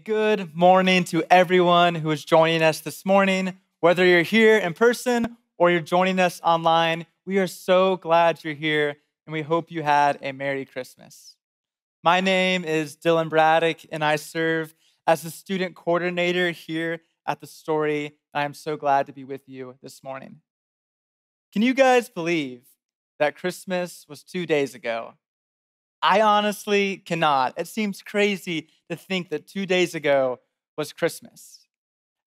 Good morning to everyone who is joining us this morning. Whether you're here in person or you're joining us online, we are so glad you're here and we hope you had a Merry Christmas. My name is Dylan Braddock and I serve as the student coordinator here at The Story. I am so glad to be with you this morning. Can you guys believe that Christmas was 2 days ago? I honestly cannot. It seems crazy to think that 2 days ago was Christmas.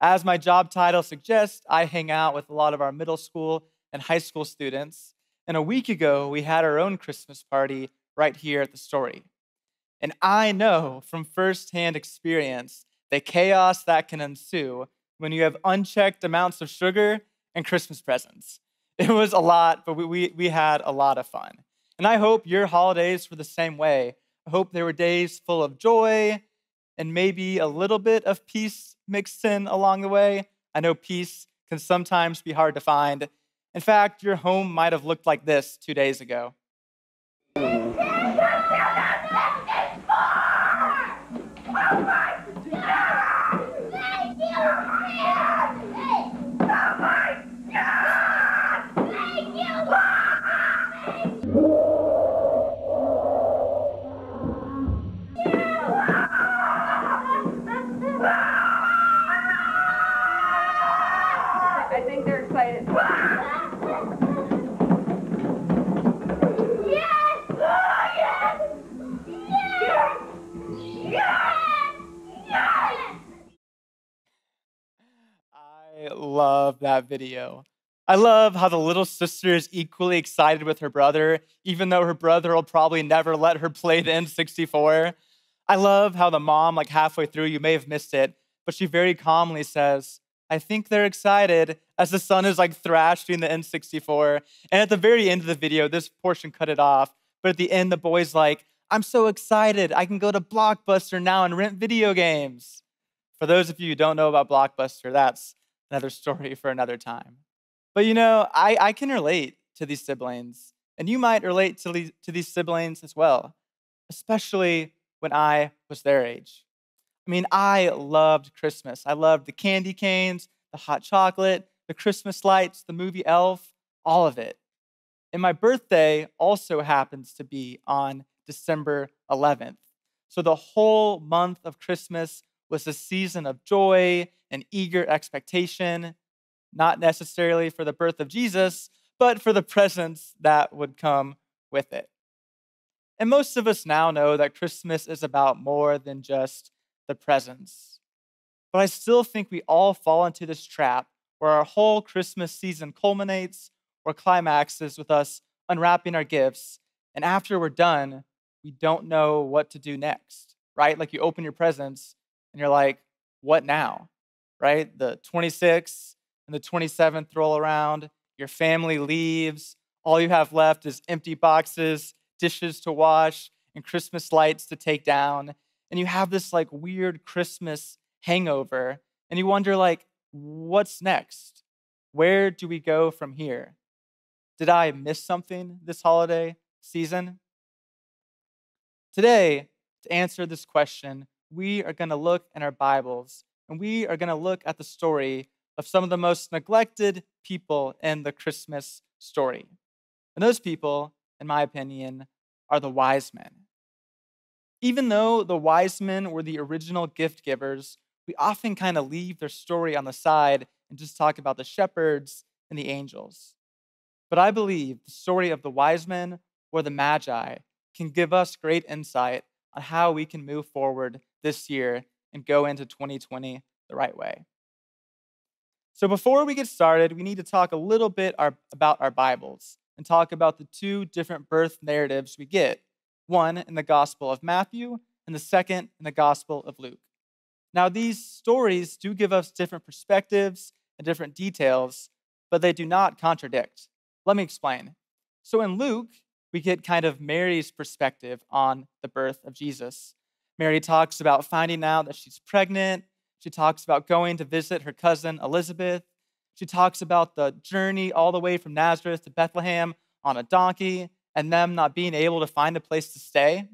As my job title suggests, I hang out with a lot of our middle school and high school students. And a week ago, we had our own Christmas party right here at the Story. And I know from firsthand experience the chaos that can ensue when you have unchecked amounts of sugar and Christmas presents. It was a lot, but we had a lot of fun. And I hope your holidays were the same way. I hope there were days full of joy and maybe a little bit of peace mixed in along the way. I know peace can sometimes be hard to find. In fact, your home might have looked like this 2 days ago. I think they're excited. Yes! Yes! Yes! Yes! I love that video. I love how the little sister is equally excited with her brother, even though her brother will probably never let her play the N64. I love how the mom, like halfway through, you may have missed it, but she very calmly says, I think they're excited, as the son is like thrashing the N64. And at the very end of the video, this portion cut it off, but at the end, the boy's like, I'm so excited. I can go to Blockbuster now and rent video games. For those of you who don't know about Blockbuster, that's another story for another time. But I can relate to these siblings, and you might relate to these siblings as well, especially when I was their age. I mean, I loved Christmas. I loved the candy canes, the hot chocolate, the Christmas lights, the movie Elf, all of it. And my birthday also happens to be on December 11th. So the whole month of Christmas was a season of joy and eager expectation, not necessarily for the birth of Jesus, but for the presents that would come with it. And most of us now know that Christmas is about more than just the presents. But I still think we all fall into this trap where our whole Christmas season culminates or climaxes with us unwrapping our gifts. And after we're done, we don't know what to do next, right? Like you open your presents and you're like, what now, right? The 26th and the 27th roll around, your family leaves, all you have left is empty boxes, dishes to wash, and Christmas lights to take down. And you have this like weird Christmas hangover, and you wonder like, what's next? Where do we go from here? Did I miss something this holiday season? Today, to answer this question, we are going to look in our Bibles and we are going to look at the story of some of the most neglected people in the Christmas story. And those people, in my opinion, are the wise men. Even though the wise men were the original gift givers, we often kind of leave their story on the side and just talk about the shepherds and the angels. But I believe the story of the wise men or the Magi can give us great insight on how we can move forward this year and go into 2020 the right way. So before we get started, we need to talk a little bit about our Bibles and talk about the two different birth narratives we get, one in the Gospel of Matthew and the second in the Gospel of Luke. Now, these stories do give us different perspectives and different details, but they do not contradict. Let me explain. So in Luke, we get kind of Mary's perspective on the birth of Jesus. Mary talks about finding out that she's pregnant. She talks about going to visit her cousin Elizabeth. She talks about the journey all the way from Nazareth to Bethlehem on a donkey and them not being able to find a place to stay.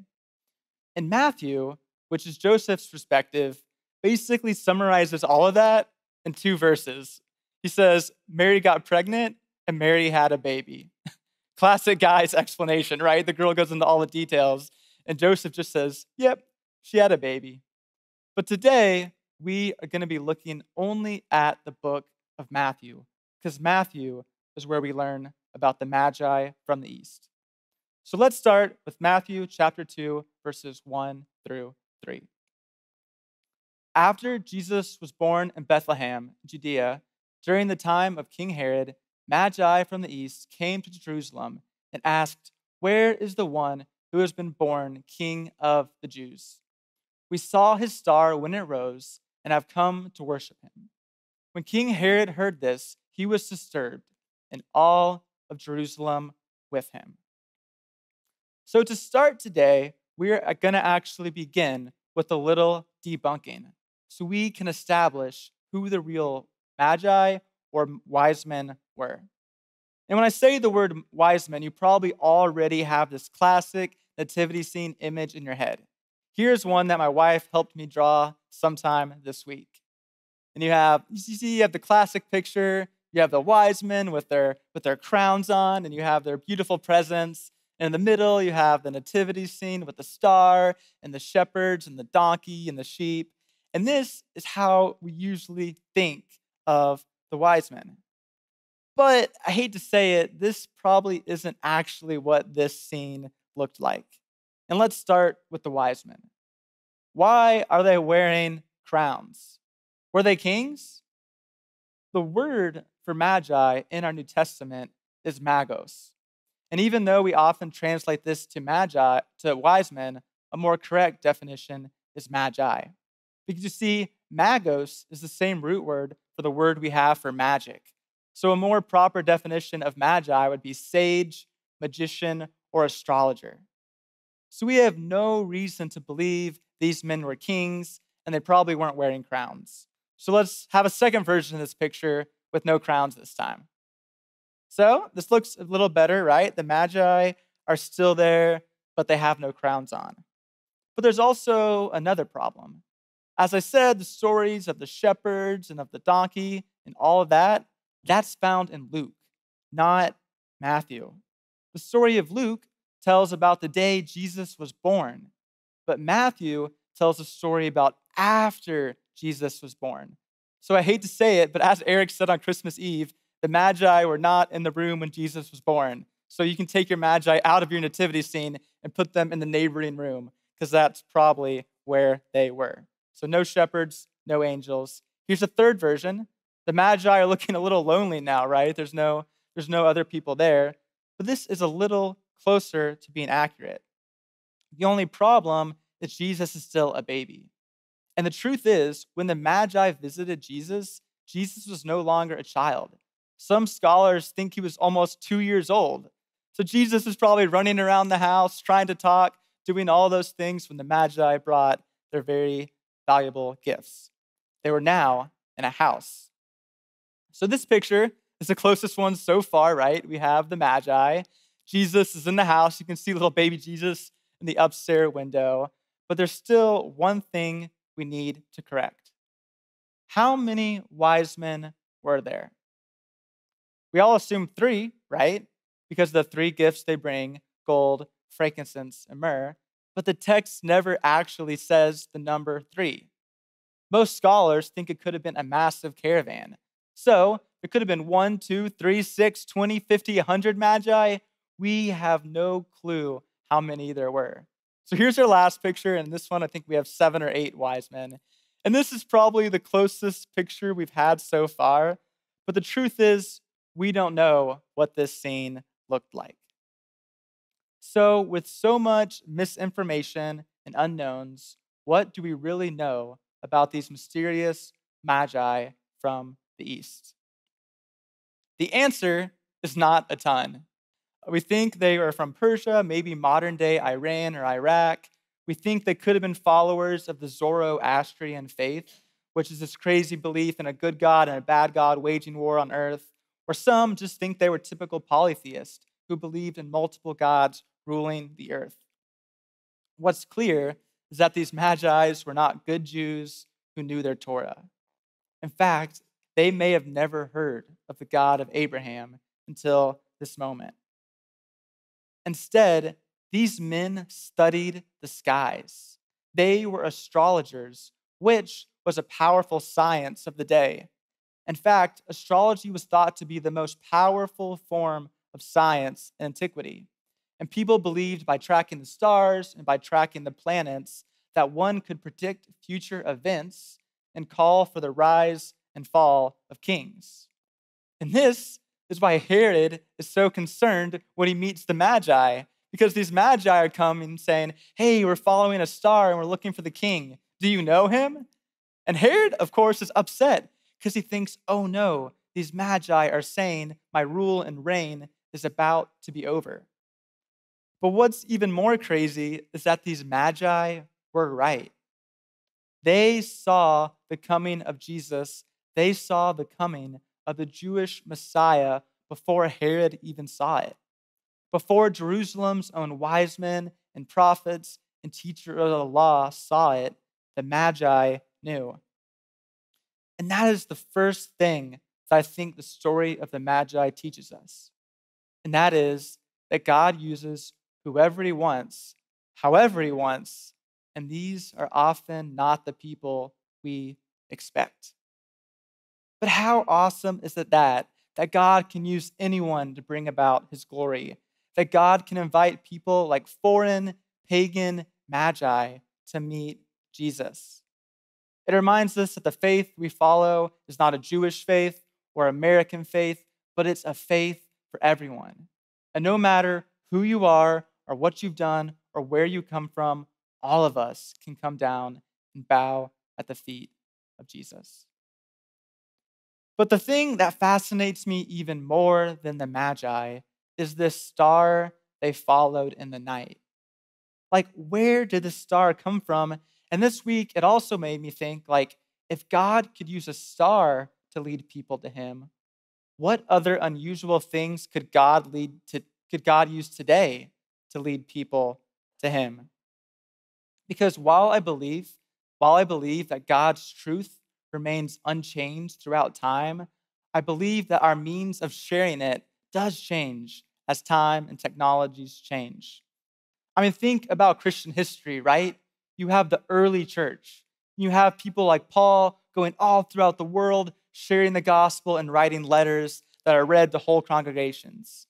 In Matthew, which is Joseph's perspective, basically summarizes all of that in 2 verses. He says, Mary got pregnant and Mary had a baby. Classic guy's explanation, right? The girl goes into all the details, and Joseph just says, yep, she had a baby. But today, we are going to be looking only at the book of Matthew, because Matthew is where we learn about the Magi from the East. So let's start with Matthew chapter 2, verses 1 through 3. After Jesus was born in Bethlehem, Judea, during the time of King Herod, Magi from the east came to Jerusalem and asked, "Where is the one who has been born King of the Jews? We saw his star when it rose and have come to worship him." When King Herod heard this, he was disturbed, and all of Jerusalem with him. So to start today, we're going to actually begin with a little debunking so we can establish who the real Magi or wise men were. And when I say the word wise men, you probably already have this classic nativity scene image in your head. Here's one that my wife helped me draw sometime this week. And you have the classic picture. You have the wise men with their crowns on, and you have their beautiful presents. And in the middle, you have the nativity scene with the star and the shepherds and the donkey and the sheep. And this is how we usually think of the wise men. But I hate to say it, this probably isn't actually what this scene looked like. And let's start with the wise men. Why are they wearing crowns? Were they kings? The word for magi in our New Testament is magos. And even though we often translate this to wise men, a more correct definition is magi. Because you see, magos is the same root word for the word we have for magic. So a more proper definition of magi would be sage, magician, or astrologer. So we have no reason to believe these men were kings, and they probably weren't wearing crowns. So let's have a second version of this picture with no crowns this time. So this looks a little better, right? The Magi are still there, but they have no crowns on. But there's also another problem. As I said, the stories of the shepherds and of the donkey and all of that, that's found in Luke, not Matthew. The story of Luke tells about the day Jesus was born, but Matthew tells a story about after Jesus was born. So I hate to say it, but as Eric said on Christmas Eve, the Magi were not in the room when Jesus was born. So you can take your Magi out of your nativity scene and put them in the neighboring room, because that's probably where they were. So no shepherds, no angels. Here's a third version. The Magi are looking a little lonely now, right? There's no other people there. But this is a little closer to being accurate. The only problem is Jesus is still a baby. And the truth is, when the Magi visited Jesus, Jesus was no longer a child. Some scholars think he was almost 2 years old. So Jesus was probably running around the house, trying to talk, doing all those things when the Magi brought their very valuable gifts. They were now in a house. So this picture is the closest one so far, right? We have the Magi. Jesus is in the house. You can see little baby Jesus in the upstairs window. But there's still one thing we need to correct. How many wise men were there? We all assume 3, right? Because the 3 gifts they bring, gold, frankincense, and myrrh. But the text never actually says the number 3. Most scholars think it could have been a massive caravan. So it could have been 1, 2, 3, 6, 20, 50, 100 magi. We have no clue how many there were. So here's our last picture. And this one, I think we have 7 or 8 wise men. And this is probably the closest picture we've had so far. But the truth is, we don't know what this scene looked like. So with so much misinformation and unknowns, what do we really know about these mysterious magi from the East? The answer is not a ton. We think they are from Persia, maybe modern day Iran or Iraq. We think they could have been followers of the Zoroastrian faith, which is this crazy belief in a good God and a bad God waging war on earth. Or some just think they were typical polytheists who believed in multiple gods ruling the earth. What's clear is that these Magi's were not good Jews, who knew their Torah. In fact, they may have never heard of the God of Abraham until this moment. Instead, these men studied the skies. They were astrologers, which was a powerful science of the day. In fact, astrology was thought to be the most powerful form of science in antiquity. And people believed by tracking the stars and by tracking the planets that one could predict future events and call for the rise and fall of kings. And this is why Herod is so concerned when he meets the Magi, because these Magi are coming saying, hey, we're following a star and we're looking for the king. Do you know him? And Herod, of course, is upset because he thinks, oh no, these Magi are saying my rule and reign is about to be over. But what's even more crazy is that these Magi were right. They saw the coming of Jesus. They saw the coming of the Jewish Messiah before Herod even saw it. Before Jerusalem's own wise men and prophets and teachers of the law saw it, the Magi knew. And that is the first thing that I think the story of the Magi teaches us. And that is that God uses whoever he wants, however he wants, and these are often not the people we expect. But how awesome is it that God can use anyone to bring about his glory? That God can invite people like foreign, pagan Magi to meet Jesus. It reminds us that the faith we follow is not a Jewish faith or American faith, but it's a faith for everyone. And no matter who you are or what you've done or where you come from, all of us can come down and bow at the feet of Jesus. But the thing that fascinates me even more than the Magi is this star they followed in the night. Like, where did the star come from? And this week, it also made me think, like, if God could use a star to lead people to him, what other unusual things could God use today to lead people to him? Because while I believe that God's truth remains unchanged throughout time, I believe that our means of sharing it does change as time and technologies change. I mean, think about Christian history, right? You have the early church. You have people like Paul going all throughout the world, sharing the gospel and writing letters that are read to whole congregations.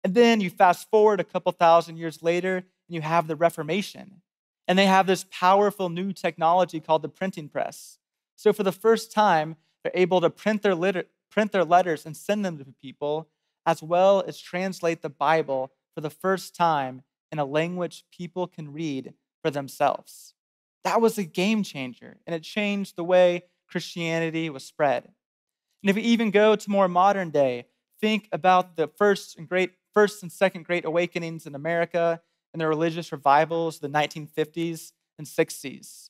And then you fast forward a couple thousand years later, and you have the Reformation. And they have this powerful new technology called the printing press. So for the first time, they're able to print their letters and send them to people, as well as translate the Bible for the first time in a language people can read for themselves. That was a game changer, and it changed the way Christianity was spread. And if we even go to more modern day, think about the first and second great awakenings in America and the religious revivals of the 1950s and 60s.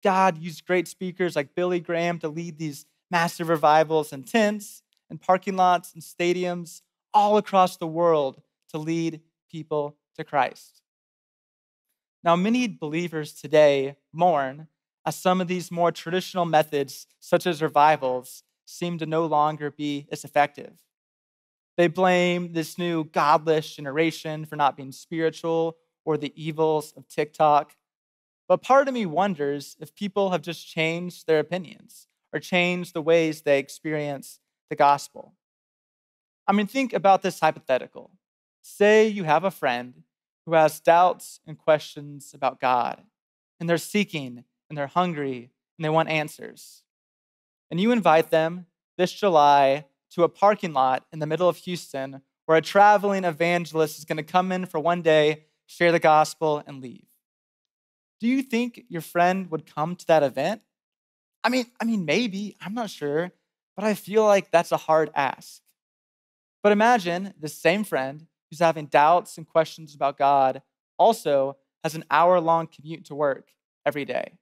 God used great speakers like Billy Graham to lead these massive revivals in tents and parking lots and stadiums all across the world to lead people to Christ. Now, many believers today mourn as some of these more traditional methods, such as revivals, seem to no longer be as effective. They blame this new godless generation for not being spiritual or the evils of TikTok. But part of me wonders if people have just changed their opinions or changed the ways they experience the gospel. I mean, think about this hypothetical. Say you have a friend who has doubts and questions about God, and they're seeking, and they're hungry, and they want answers. And you invite them this July to a parking lot in the middle of Houston where a traveling evangelist is going to come in for one day, share the gospel, and leave. Do you think your friend would come to that event? I mean, maybe, I'm not sure, but I feel like that's a hard ask. But imagine the same friend who's having doubts and questions about God also has an hour-long commute to work every day.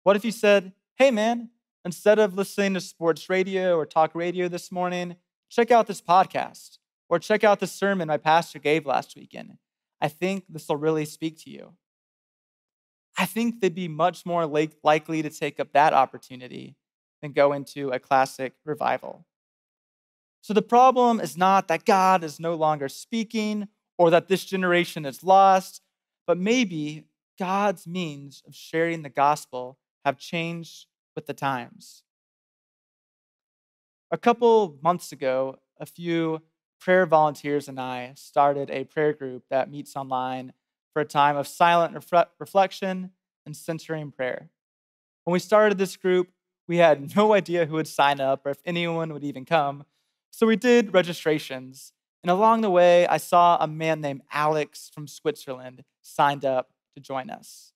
What if you said, hey man, instead of listening to sports radio or talk radio this morning, check out this podcast or check out the sermon my pastor gave last weekend. I think this will really speak to you. I think they'd be much more likely to take up that opportunity than go into a classic revival. So the problem is not that God is no longer speaking or that this generation is lost, but maybe God's means of sharing the gospel have changed with the times. A couple months ago, a few prayer volunteers and I started a prayer group that meets online for a time of silent reflection and centering prayer. When we started this group, we had no idea who would sign up or if anyone would even come. So we did registrations. And along the way, I saw a man named Alex from Switzerland signed up to join us.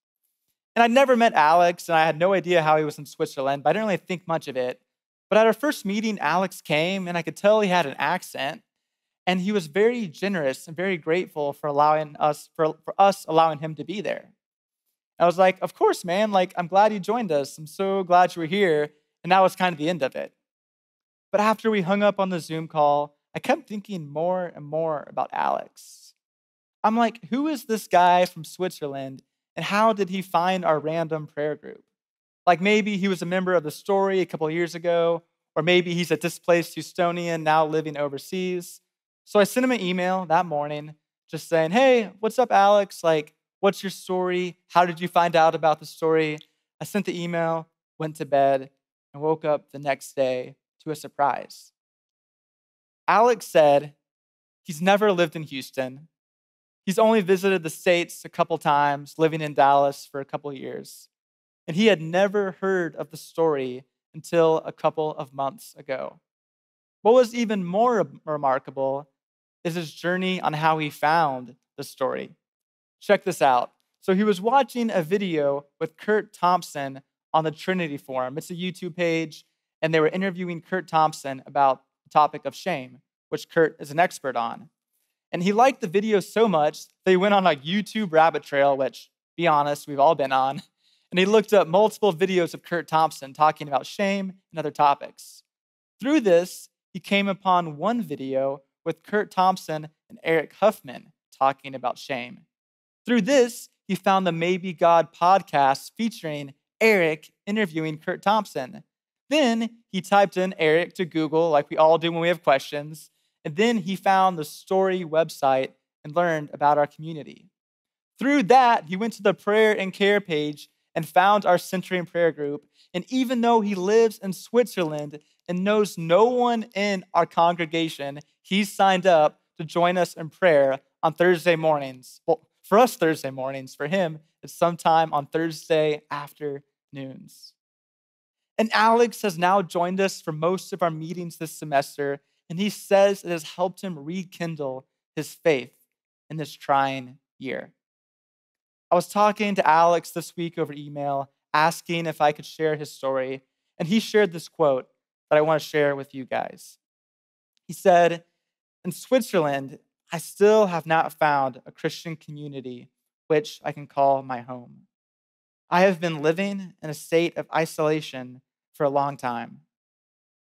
And I'd never met Alex, and I had no idea how he was in Switzerland, but I didn't really think much of it. But at our first meeting, Alex came, and I could tell he had an accent. And he was very generous and very grateful for allowing us, for us allowing him to be there. I was like, of course, man. Like, I'm glad you joined us. I'm so glad you were here. And that was kind of the end of it. But after we hung up on the Zoom call, I kept thinking more and more about Alex. I'm like, who is this guy from Switzerland? And how did he find our random prayer group? Like maybe he was a member of the story a couple of years ago, or maybe he's a displaced Houstonian now living overseas. So I sent him an email that morning just saying, hey, what's up, Alex? Like, what's your story? How did you find out about the story? I sent the email, went to bed, and woke up the next day to a surprise. Alex said he's never lived in Houston. He's only visited the States a couple times, living in Dallas for a couple years. And he had never heard of the story until a couple of months ago. What was even more remarkable is his journey on how he found the story. Check this out. So he was watching a video with Kurt Thompson on the Trinity Forum. It's a YouTube page, and they were interviewing Kurt Thompson about the topic of shame, which Kurt is an expert on. And he liked the video so much that he went on a YouTube rabbit trail, which, be honest, we've all been on. And he looked up multiple videos of Kurt Thompson talking about shame and other topics. Through this, he came upon one video with Kurt Thompson and Eric Huffman talking about shame. Through this, he found the Maybe God podcast featuring Eric interviewing Kurt Thompson. Then he typed in Eric to Google, like we all do when we have questions. And then he found the story website and learned about our community. Through that, he went to the prayer and care page and found our centering prayer group. And even though he lives in Switzerland and knows no one in our congregation, he signed up to join us in prayer on Thursday mornings. Well, for us, Thursday mornings. For him, it's sometime on Thursday afternoons. And Alex has now joined us for most of our meetings this semester, and he says it has helped him rekindle his faith in this trying year. I was talking to Alex this week over email, asking if I could share his story, and he shared this quote that I want to share with you guys. He said, in Switzerland, I still have not found a Christian community which I can call my home. I have been living in a state of isolation for a long time,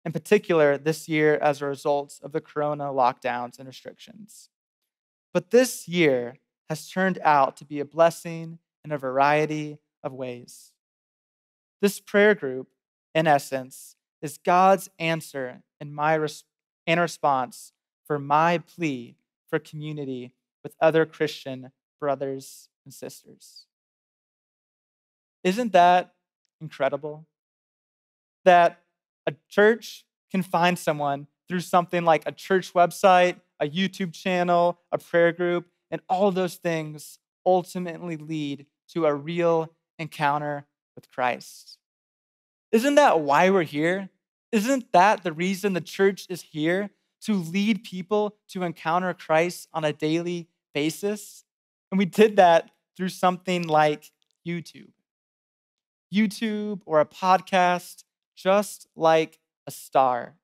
in particular this year as a result of the corona lockdowns and restrictions. But this year has turned out to be a blessing in a variety of ways. This prayer group, in essence, is God's answer and response for my plea for community with other Christian brothers and sisters. Isn't that incredible? That a church can find someone through something like a church website, a YouTube channel, a prayer group, and all those things ultimately lead to a real encounter with Christ. Isn't that why we're here? Isn't that the reason the church is here? To lead people to encounter Christ on a daily basis? And we did that through something like YouTube. YouTube or a podcast, just like a star,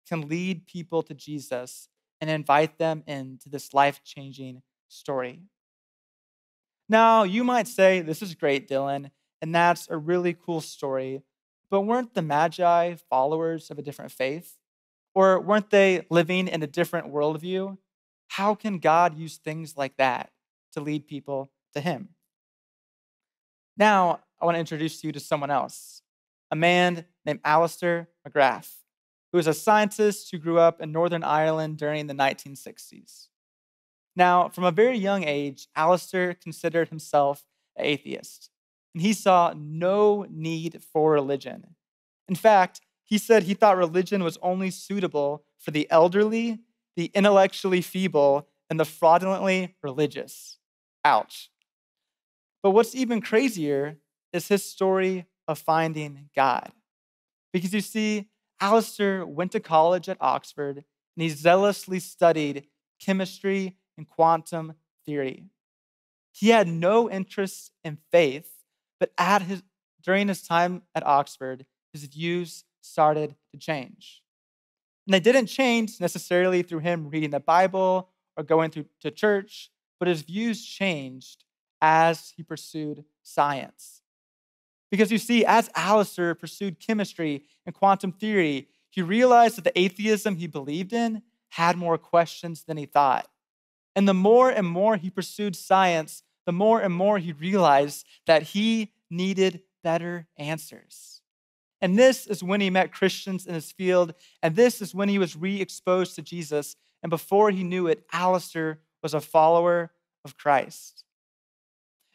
can lead people to Jesus and invite them into this life-changing story. Now, you might say, this is great, Dilan, and that's a really cool story, but weren't the Magi followers of a different faith? Or weren't they living in a different worldview? How can God use things like that to lead people to Him? Now, I want to introduce you to someone else, a man named Aleister Mcgrath, who is a scientist who grew up in Northern Ireland during the 1960s. Now, from a very young age, Aleister considered himself an atheist, and he saw no need for religion. In fact, he said he thought religion was only suitable for the elderly, the intellectually feeble, and the fraudulently religious. Ouch. But what's even crazier is his story of finding God. Because you see, Aleister went to college at Oxford and he zealously studied chemistry and quantum theory. He had no interest in faith, but during his time at Oxford, his views started to change. And they didn't change necessarily through him reading the Bible or going to church, but his views changed as he pursued science. Because you see, as Aleister pursued chemistry and quantum theory, he realized that the atheism he believed in had more questions than he thought. And the more and more he pursued science, the more and more he realized that he needed better answers. And this is when he met Christians in his field, and this is when he was re-exposed to Jesus. And before he knew it, Aleister was a follower of Christ.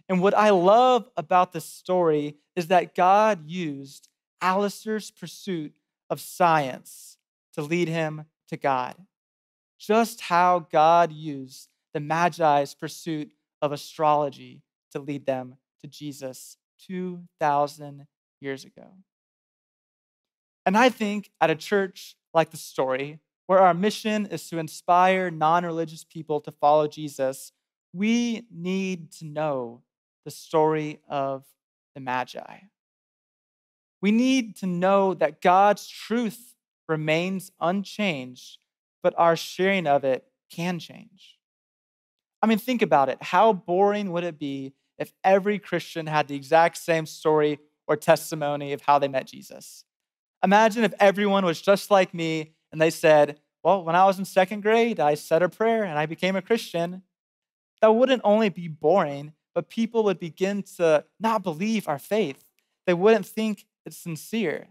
And what I love about this story is that God used Aleister's pursuit of science to lead him to God. Just how God used the Magi's pursuit of astrology to lead them to Jesus 2,000 years ago. And I think at a church like the story, where our mission is to inspire non-religious people to follow Jesus, we need to know the story of the Magi. We need to know that God's truth remains unchanged, but our sharing of it can change. I mean, think about it. How boring would it be if every Christian had the exact same story or testimony of how they met Jesus? Imagine if everyone was just like me and they said, well, when I was in second grade, I said a prayer and I became a Christian. That wouldn't only be boring, but people would begin to not believe our faith. They wouldn't think it's sincere.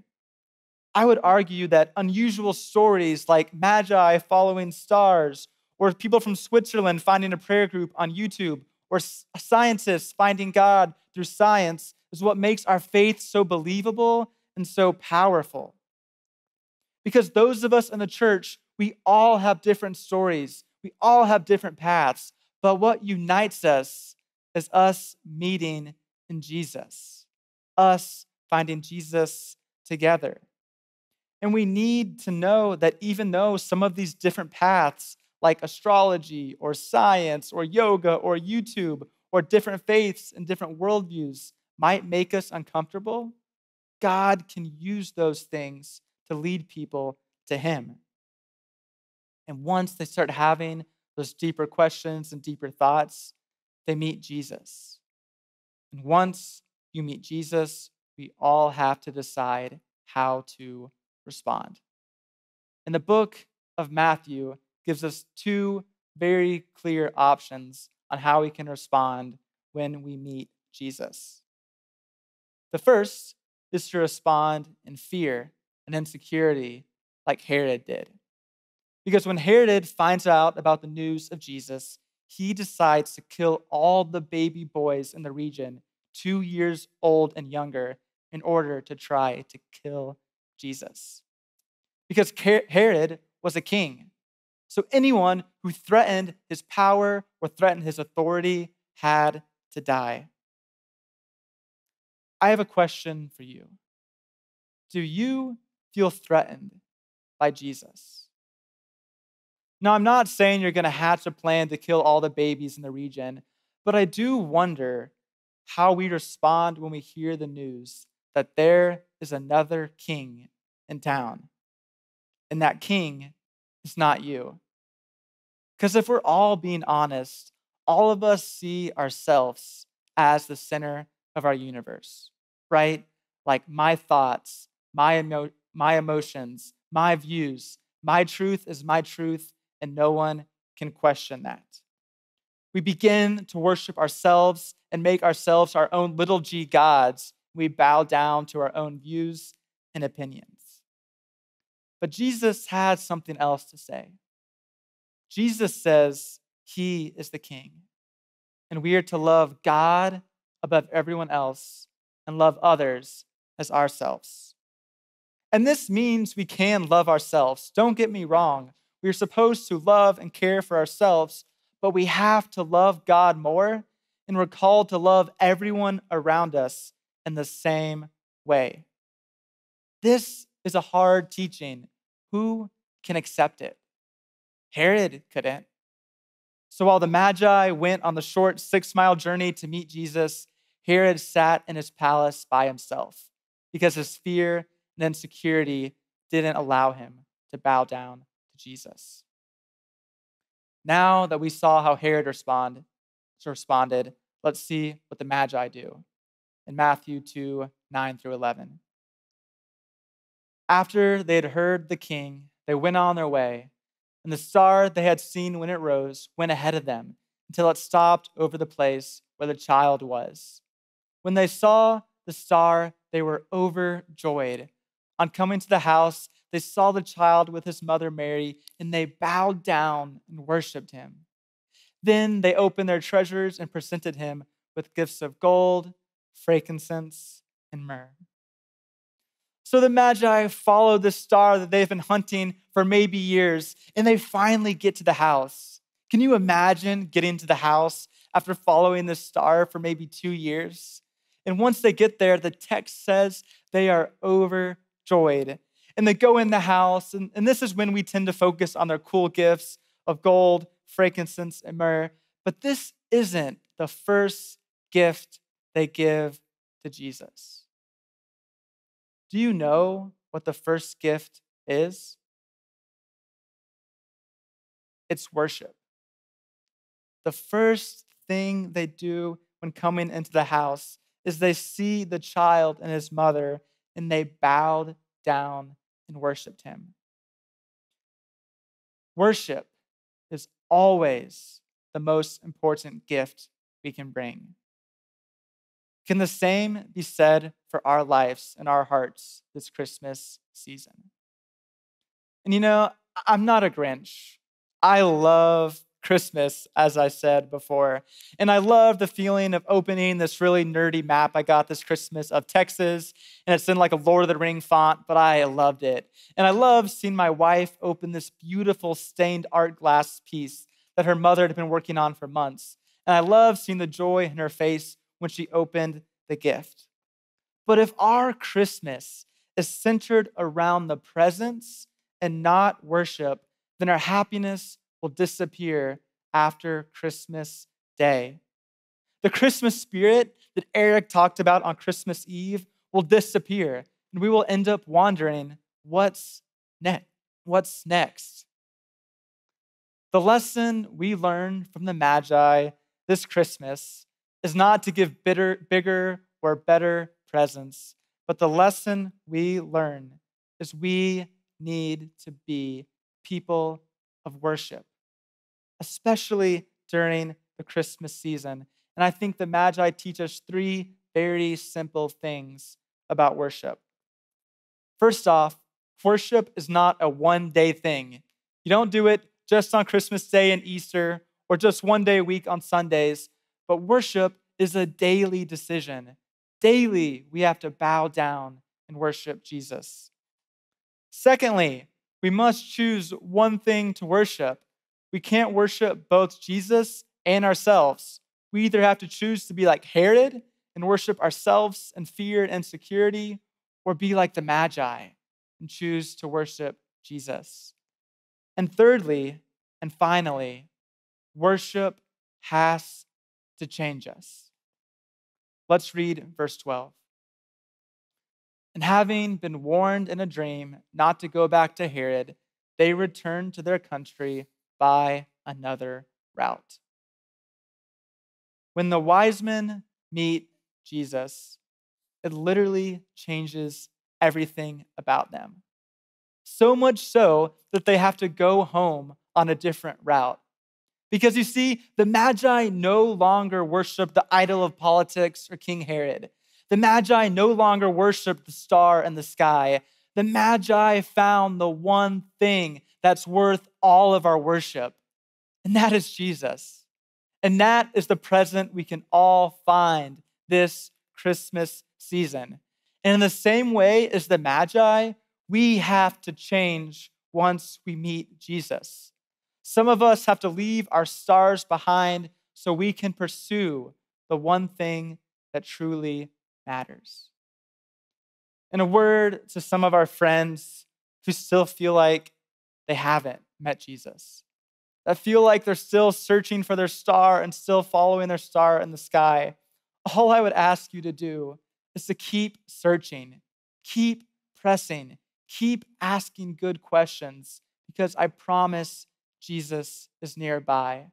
I would argue that unusual stories like Magi following stars, or people from Switzerland finding a prayer group on YouTube, or scientists finding God through science is what makes our faith so believable and so powerful. Because those of us in the church, we all have different stories. We all have different paths. But what unites us is us meeting in Jesus, us finding Jesus together. And we need to know that even though some of these different paths, like astrology or science or yoga or YouTube or different faiths and different worldviews, might make us uncomfortable, God can use those things to lead people to Him. And once they start having those deeper questions and deeper thoughts, they meet Jesus. And once you meet Jesus, we all have to decide how to respond. And the book of Matthew gives us two very clear options on how we can respond when we meet Jesus. The first is to respond in fear and insecurity like Herod did. Because when Herod finds out about the news of Jesus, he decides to kill all the baby boys in the region, 2 years old and younger, in order to try to kill Jesus. Because Herod was a king. So anyone who threatened his power or threatened his authority had to die. I have a question for you. Do you feel threatened by Jesus? Now, I'm not saying you're going to hatch a plan to kill all the babies in the region, but I do wonder how we respond when we hear the news that there is another king in town, and that king is not you. Because if we're all being honest, all of us see ourselves as the center of our universe, right? Like my thoughts, my emotions, my views, my truth is my truth, and no one can question that. We begin to worship ourselves and make ourselves our own little g gods. We bow down to our own views and opinions. But Jesus had something else to say. Jesus says he is the king, and we are to love God above everyone else and love others as ourselves. And this means we can love ourselves. Don't get me wrong. We are supposed to love and care for ourselves, but we have to love God more, and we're called to love everyone around us in the same way. This is a hard teaching. Who can accept it? Herod couldn't. So while the Magi went on the short 6-mile journey to meet Jesus, Herod sat in his palace by himself because his fear and insecurity didn't allow him to bow down to Jesus. Now that we saw how Herod responded, let's see what the Magi do in Matthew 2, 9 through 11. After they had heard the king, they went on their way, and the star they had seen when it rose went ahead of them until it stopped over the place where the child was. When they saw the star, they were overjoyed. On coming to the house, they saw the child with his mother Mary, and they bowed down and worshiped him. Then they opened their treasures and presented him with gifts of gold, frankincense, and myrrh. So the Magi follow the star that they've been hunting for maybe years, and they finally get to the house. Can you imagine getting to the house after following this star for maybe 2 years? And once they get there, the text says they are overjoyed. And they go in the house, and this is when we tend to focus on their cool gifts of gold, frankincense, and myrrh. But this isn't the first gift they give to Jesus. Do you know what the first gift is? It's worship. The first thing they do when coming into the house is they see the child and his mother, and they bowed down and worshiped him. Worship is always the most important gift we can bring. Can the same be said for our lives and our hearts this Christmas season? And you know, I'm not a Grinch. I love Christmas, as I said before. And I love the feeling of opening this really nerdy map I got this Christmas of Texas. And it's in like a Lord of the Ring font, but I loved it. And I love seeing my wife open this beautiful stained art glass piece that her mother had been working on for months. And I love seeing the joy in her face when she opened the gift. But if our Christmas is centered around the presents and not worship, then our happiness will disappear after Christmas Day. The Christmas spirit that Eric talked about on Christmas Eve will disappear, and we will end up wondering, what's next? What's next? The lesson we learn from the Magi this Christmas is not to give bigger or better presents, but the lesson we learn is we need to be people of worship, especially during the Christmas season. And I think the Magi teach us 3 very simple things about worship. First off, worship is not a one-day thing. You don't do it just on Christmas Day and Easter or just one day a week on Sundays, but worship is a daily decision. Daily, we have to bow down and worship Jesus. Secondly, we must choose one thing to worship. We can't worship both Jesus and ourselves. We either have to choose to be like Herod and worship ourselves in fear and insecurity, or be like the Magi and choose to worship Jesus. And thirdly, and finally, worship has to change us. Let's read verse 12. And having been warned in a dream not to go back to Herod, they returned to their country by another route. When the wise men meet Jesus, it literally changes everything about them. So much so that they have to go home on a different route. Because you see, the Magi no longer worshiped the idol of politics or King Herod. The Magi no longer worshiped the star in the sky. The Magi found the one thing that's worth all of our worship, and that is Jesus. And that is the present we can all find this Christmas season. And in the same way as the Magi, we have to change once we meet Jesus. Some of us have to leave our stars behind so we can pursue the one thing that truly matters. In a word to some of our friends who still feel like they haven't met Jesus, that feel like they're still searching for their star and still following their star in the sky, all I would ask you to do is to keep searching, keep pressing, keep asking good questions, because I promise Jesus is nearby.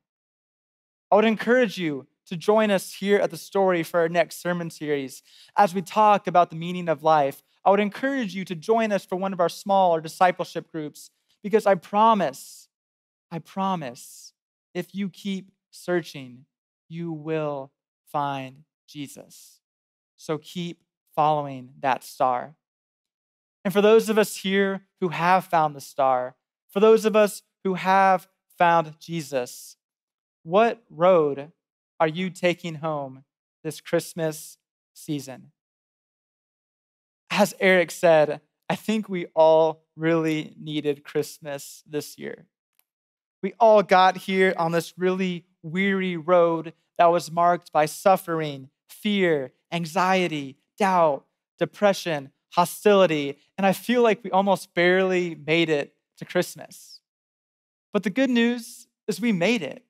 I would encourage you to join us here at the Story for our next sermon series as we talk about the meaning of life. I would encourage you to join us for one of our small or discipleship groups, because I promise, if you keep searching, you will find Jesus. So keep following that star. And for those of us here who have found the star, for those of us who have found Jesus, what road are you taking home this Christmas season? As Eric said, I think we all really needed Christmas this year. We all got here on this really weary road that was marked by suffering, fear, anxiety, doubt, depression, hostility, and I feel like we almost barely made it to Christmas. But the good news is we made it.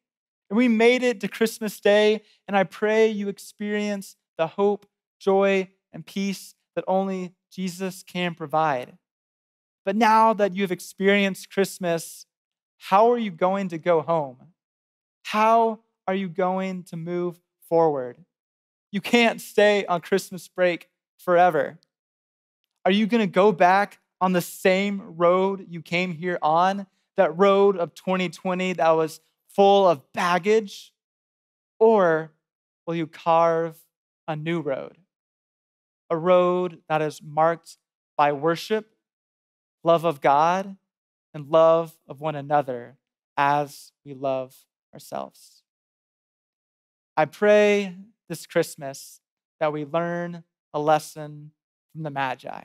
And we made it to Christmas Day, and I pray you experience the hope, joy, and peace that only Jesus can provide. But now that you've experienced Christmas, how are you going to go home? How are you going to move forward? You can't stay on Christmas break forever. Are you going to go back on the same road you came here on? That road of 2020 that was full of baggage? Or will you carve a new road? A road that is marked by worship, love of God, and love of one another as we love ourselves. I pray this Christmas that we learn a lesson from the Magi.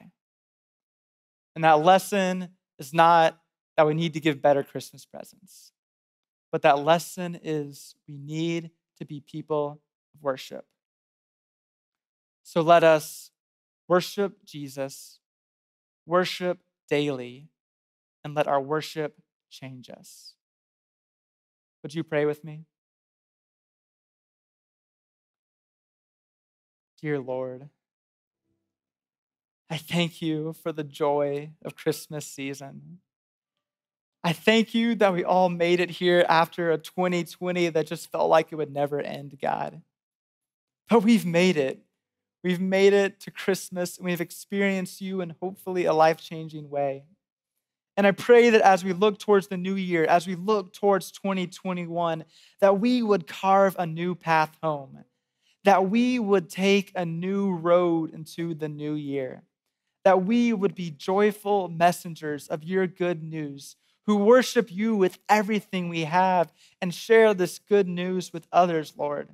And that lesson is not that we need to give better Christmas presents, but that lesson is we need to be people of worship. So let us worship Jesus, worship daily, and let our worship change us. Would you pray with me? Dear Lord, I thank you for the joy of Christmas season. I thank you that we all made it here after a 2020 that just felt like it would never end, God. But we've made it. We've made it to Christmas, and we've experienced you in hopefully a life-changing way. And I pray that as we look towards the new year, as we look towards 2021, that we would carve a new path home, that we would take a new road into the new year, that we would be joyful messengers of your good news, who worship you with everything we have and share this good news with others, Lord.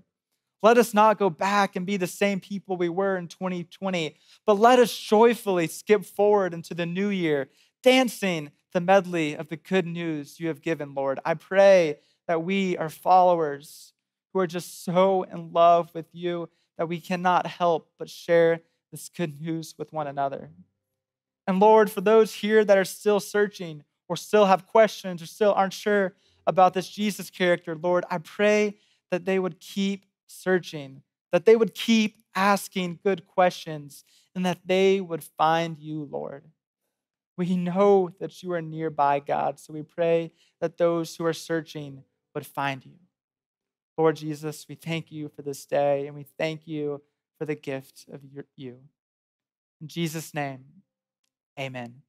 Let us not go back and be the same people we were in 2020, but let us joyfully skip forward into the new year, dancing the medley of the good news you have given, Lord. I pray that we are followers who are just so in love with you that we cannot help but share this good news with one another. And Lord, for those here that are still searching or still have questions or still aren't sure about this Jesus character, Lord, I pray that they would keep searching, that they would keep asking good questions, and that they would find you, Lord. We know that you are nearby, God, so we pray that those who are searching would find you. Lord Jesus, we thank you for this day, and we thank you for the gift of you. In Jesus' name, amen.